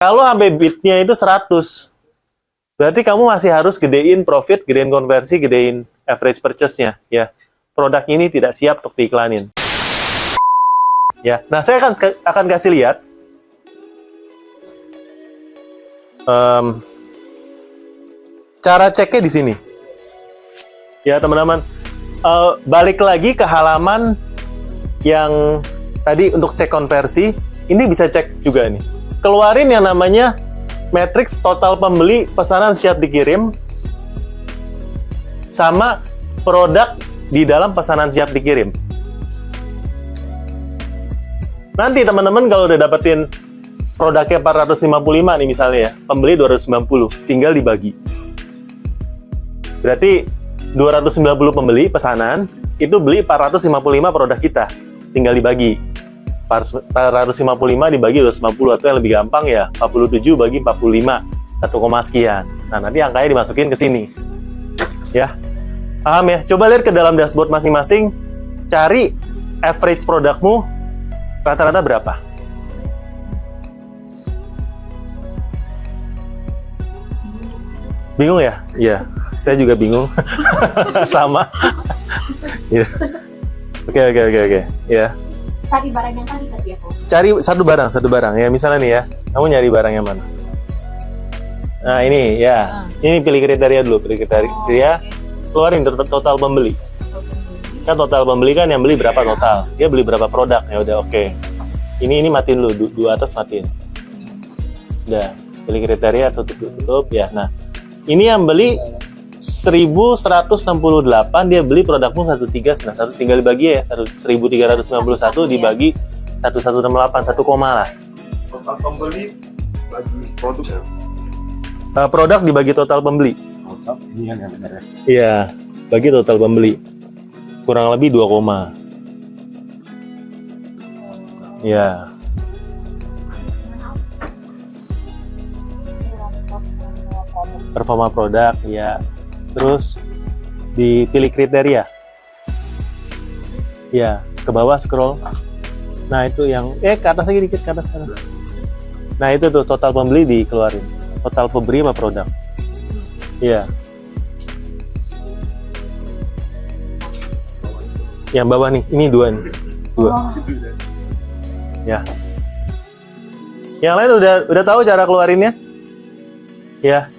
Kalau sampai bitnya itu 100, berarti kamu masih harus gedein profit, gedein konversi, gedein average purchase-nya, ya. Produk ini tidak siap untuk diiklanin. Ya, nah saya akan kasih lihat cara ceknya di sini. Ya, teman-teman. Balik lagi ke halaman yang tadi untuk cek konversi, ini bisa cek juga nih. Keluarin yang namanya matriks total pembeli pesanan siap dikirim sama produk di dalam pesanan siap dikirim. Nanti teman-teman kalau udah dapetin produknya 455 nih misalnya ya, pembeli 290, tinggal dibagi. Berarti 290 pembeli pesanan, itu beli 455 produk kita, tinggal dibagi. 455 dibagi 250, atau yang lebih gampang ya 47 bagi 45, 1, sekian. Nah, nanti angkanya dimasukin ke sini. Ya. Paham ya? Coba lihat ke dalam dashboard masing-masing, cari average produkmu rata-rata berapa. Bingung ya? Iya, saya juga bingung. Sama. Ya. Oke. Ya. Cari barang yang tadi tadi aku. Cari satu barang. Ya, misalnya nih ya, kamu nyari barang yang mana? Nah, ini ya. Ini pilih kriteria dulu, pilih kriteria. Keluarin total pembeli. Kan total pembeli kan yang beli berapa total? Dia beli berapa produk? Ya udah, oke. Ini matiin dulu, dua atas matiin. Udah, pilih kriteria, tutup ya. Nah, ini yang beli 1168, dia beli produkmu 1,391, tinggal dibagi ya, 1391 dibagi 1168, 1 koma lah. Total pembeli bagi produk ya? Produk dibagi total pembeli. Total, ini yang benar ya? Iya, bagi total pembeli. Kurang lebih 2 koma. Iya. Performa produk, ya. Terus dipilih kriteria. Ya, ke bawah scroll. Nah, itu yang ke atas lagi dikit, ke atas. Nah, itu tuh total pembeli dikeluarin. Total pembeli sama produk. Iya. Yang bawah nih, ini 2 nih. 2. Ya. Yang lain udah tahu cara keluarinnya? Ya.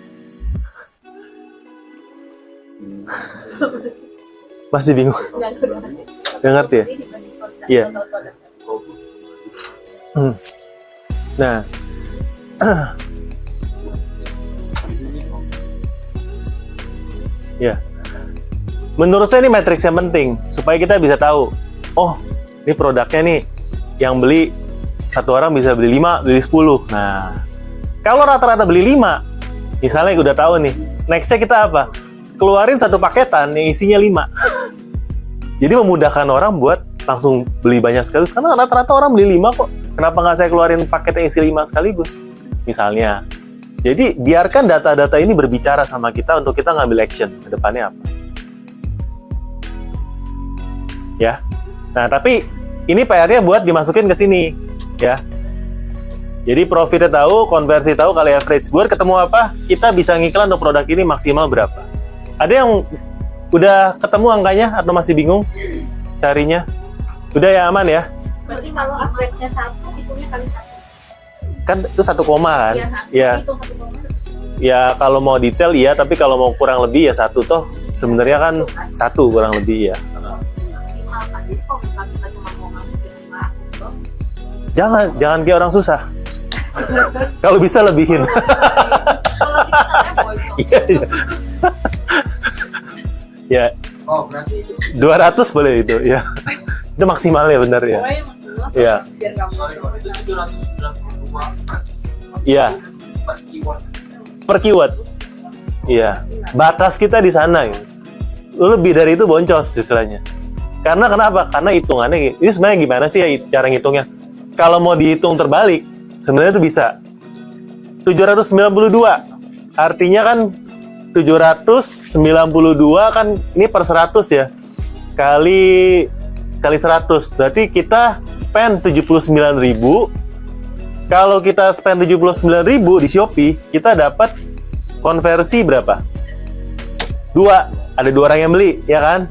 Masih bingung? Nggak ngerti ya? Iya. Nah, ya. Menurut saya ini matriks yang penting supaya kita bisa tahu. Oh, ini produknya nih yang beli satu orang bisa beli 5, beli 10. Nah, kalau rata-rata beli 5, misalnya udah tahu nih. Nextnya kita apa? Keluarin satu paketan yang isinya 5. Jadi memudahkan orang buat langsung beli banyak sekali. Karena rata-rata orang beli 5 kok. Kenapa nggak saya keluarin paket yang isi 5 sekaligus? Misalnya. Jadi biarkan data-data ini berbicara sama kita untuk kita ngambil action. Ke depannya apa? Ya. Nah, tapi ini PR-nya buat dimasukin ke sini. Ya. Jadi profitnya tahu, konversi tahu, kali average. Buat ketemu apa? Kita bisa ngiklan untuk produk ini maksimal berapa. Ada yang udah ketemu angkanya atau masih bingung carinya? Udah ya, aman ya? Berarti kalau average-nya 1, hitungnya kali 1. Kan itu 1 koma kan? Iya. Ya. Ya kalau mau detail iya, tapi kalau mau kurang lebih ya 1 toh. Sebenarnya kan 1 kurang lebih ya. Maksimal kan. Jadi kalau misalnya kita cuma mau masukin 500 toh. Jangan kayak orang susah. Kalau bisa lebihin. Kalau kita bocor. Iya. Ya. Oh, berarti itu 200 boleh itu ya. Itu maksimalnya benar ya. Pokoknya maksimal Iya. biar nggak bocor. itu 792 Iya. per keyword. Per keyword. Iya. Batas kita di sana gitu. Lebih dari itu boncos istilahnya. Karena kenapa? Karena hitungannya ini sebenarnya gimana sih ya cara ngitungnya? Kalau mau dihitung terbalik, sebenarnya itu bisa 792. Artinya kan 792 kan ini per 100 ya. Kali 100. Berarti kita spend 79.000 Kalau kita spend 79.000 di Shopee, kita dapat konversi berapa? 2. Ada 2 orang yang beli, ya kan?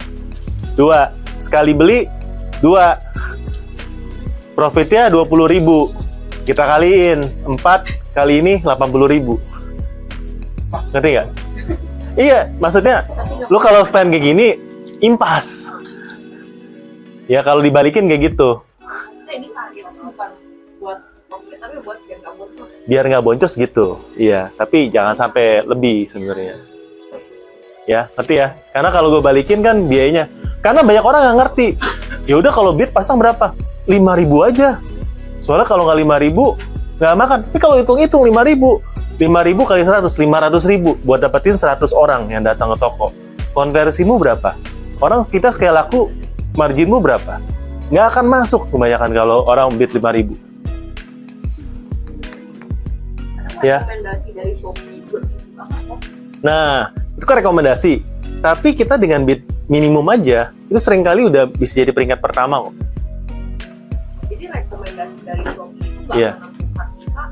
2. Sekali beli, 2. Profitnya 20.000. Kita kaliin 4 kali ini 80.000. Ngerti nggak? Iya, maksudnya lu kalau spend kayak gini impas. Ya kalau dibalikin kayak gitu. Maksudnya ini target bukan buat profit, tapi buat biar nggak boncos. Biar nggak boncos gitu. Iya, tapi jangan sampai lebih sebenarnya. Ya, ngerti ya? Karena kalau gue balikin kan biayanya. Karena banyak orang nggak ngerti. Ya udah kalau bid pasang berapa? 5.000 aja. Soalnya kalau nggak 5.000 nggak makan. Tapi kalau hitung-hitung 5.000 kali 100, 500.000 buat dapetin 100 orang yang datang ke toko. Konversimu berapa? Orang kita sekali laku, marginmu berapa? Nggak akan masuk kebanyakan kalau orang bid 5.000. Ya. Rekomendasi dari Shopee juga kok. Nah, itu kan rekomendasi. Tapi kita dengan bid minimum aja, itu seringkali udah bisa jadi peringkat pertama kok. Jadi rekomendasi dari Shopee itu nggak Iya. menentukan kita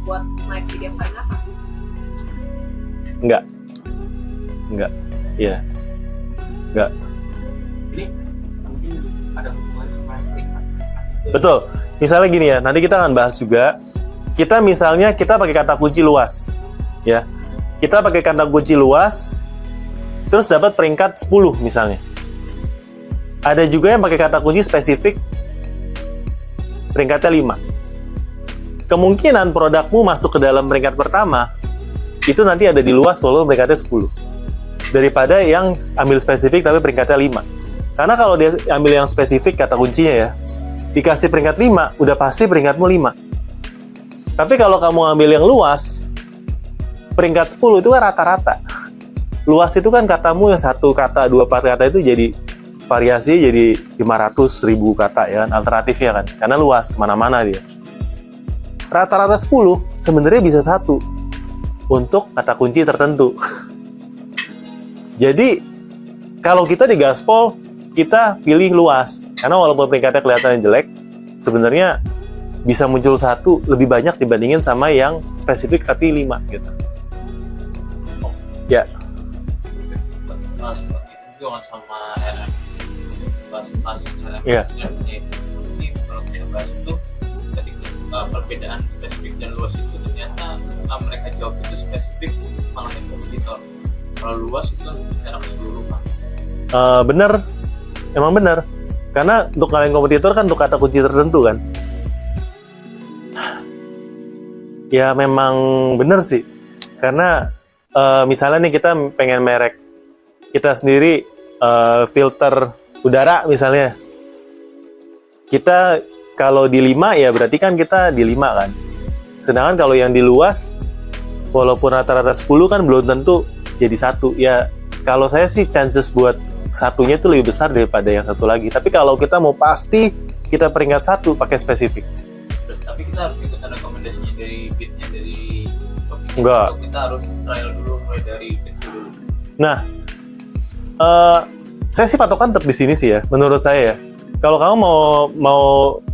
buat naik di yang paling atas. Enggak. Iya. Enggak. Ini mungkin ada hubungannya sama peringkat. Betul. Misalnya gini ya, nanti kita akan bahas juga. Kita misalnya kita pakai kata kunci luas, ya. Kita pakai kata kunci luas, terus dapat peringkat 10 misalnya. Ada juga yang pakai kata kunci spesifik, peringkatnya 5. Kemungkinan produkmu masuk ke dalam peringkat pertama, itu nanti ada di luas walaupun peringkatnya 10. Daripada yang ambil spesifik tapi peringkatnya 5. Karena kalau dia ambil yang spesifik kata kuncinya ya, dikasih peringkat 5, udah pasti peringkatmu 5. Tapi kalau kamu ambil yang luas, peringkat 10 itu kan rata-rata. Luas itu kan katamu yang 1 kata, 2 kata itu jadi variasi jadi 500.000 kata ya kan, alternatifnya kan. Karena luas, kemana-mana dia. Rata-rata 10 sebenarnya bisa 1 untuk kata kunci tertentu. Jadi, kalau kita di Gaspol, kita pilih luas. Karena walaupun peringkatnya kelihatannya jelek, sebenarnya bisa muncul 1 lebih banyak dibandingin sama yang spesifik tapi 5 gitu. Ya. Seperti itu juga sama RM. Bahas RM. Iya. Ini kalau kita bahas itu ketika perbedaan spesifik dan luas itu ternyata mereka jawab itu spesifik malah yang kompetitor. Kalau luas itu kan secara keseluruhan. Bener. Emang bener. Karena untuk kalian kompetitor kan untuk kata kunci tertentu kan. Ya memang bener sih. Karena misalnya nih kita pengen merek kita sendiri filter udara misalnya. Kita kalau di 5 ya berarti kan kita di 5 kan. Sedangkan kalau yang di luas walaupun rata-rata 10 kan belum tentu jadi 1. Ya kalau saya sih chances buat satunya itu lebih besar daripada yang satu lagi. Tapi kalau kita mau pasti kita peringkat 1 pakai spesifik. Tapi kita harus ikutan rekomendasinya dari bidnya dari Shopee. Enggak. Atau kita harus trial dulu mulai dari bid dulu. Nah, saya sih patokan tetap di sini sih ya, menurut saya ya. Kalau kamu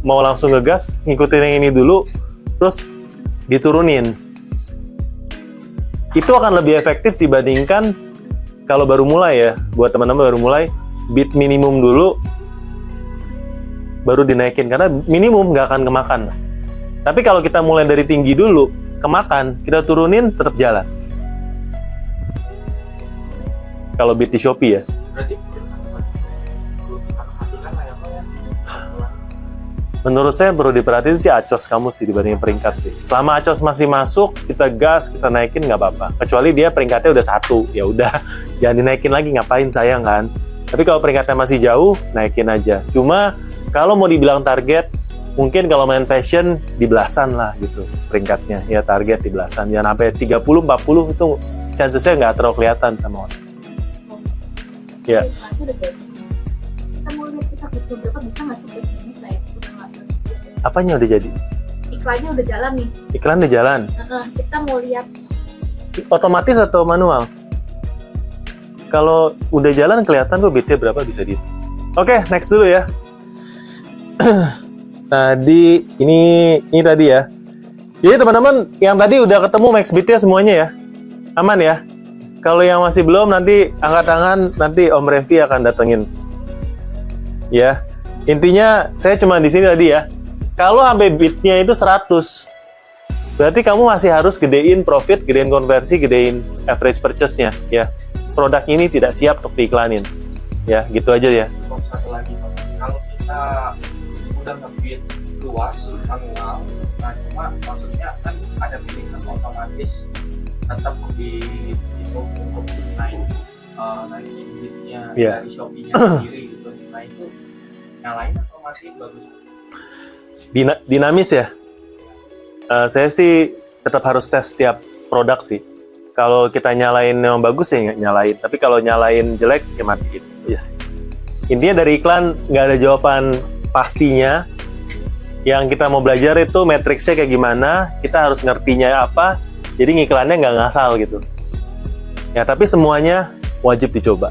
mau langsung ngegas, ngikutin yang ini dulu, terus diturunin. Itu akan lebih efektif dibandingkan kalau baru mulai ya, buat teman-teman baru mulai, bid minimum dulu, baru dinaikin. Karena minimum nggak akan kemakan. Tapi kalau kita mulai dari tinggi dulu, kemakan, kita turunin, tetap jalan. Kalau bid di Shopee ya. Berarti perlu kita perhatikan lah ya Pak ya. Menurut saya perlu diperhatiin sih acos kamu sih dibandingin peringkat sih. Selama acos masih masuk, kita gas, kita naikin nggak apa-apa. Kecuali dia peringkatnya udah 1, ya udah jangan dinaikin lagi, ngapain sayang kan. Tapi kalau peringkatnya masih jauh, naikin aja. Cuma kalau mau dibilang target, mungkin kalau main fashion di belasan lah gitu peringkatnya. Ya target di belasan. Jangan sampai 30-40 itu chances-nya nggak terlalu kelihatan sama orang. Ya. Iklannya udah jadi. Kita mau lihat kita butuh berapa, bisa nggak sih? Bisa ya. Udah nggak harus. Apanya udah jadi? Iklannya udah jalan nih. Iklan udah jalan. Kita mau lihat. Otomatis atau manual? Kalau udah jalan kelihatan kok bidnya berapa bisa dihitung. Oke, next dulu ya. Tadi ini tadi ya. Jadi teman-teman yang tadi udah ketemu max bidnya semuanya ya, aman ya. Kalau yang masih belum nanti angkat tangan, nanti Om Revi akan datengin. Ya, intinya saya cuma di sini tadi ya. Kalau sampai bidnya itu 100, berarti kamu masih harus gedein profit, gedein konversi, gedein average purchase-nya ya. Produk ini tidak siap untuk diiklanin. Ya, gitu aja ya. Satu lagi Pak, kalau kita udah nge-bid luas manual, nah cuma maksudnya kan ada pilihan otomatis tetap di itu untuk naikin bidnya Iya. dari Shopee-nya sendiri gitu. Nah itu nyalain atau masih bagus? Dinamis ya. Saya sih tetap harus tes setiap produk sih. Kalau kita nyalain yang bagus ya nyalain, tapi kalau nyalain jelek ya matiin. Yes. Intinya dari iklan nggak ada jawaban pastinya. Yang kita mau belajar itu matriksnya kayak gimana, kita harus ngertinya apa, jadi ngiklannya nggak ngasal gitu. Ya tapi semuanya wajib dicoba.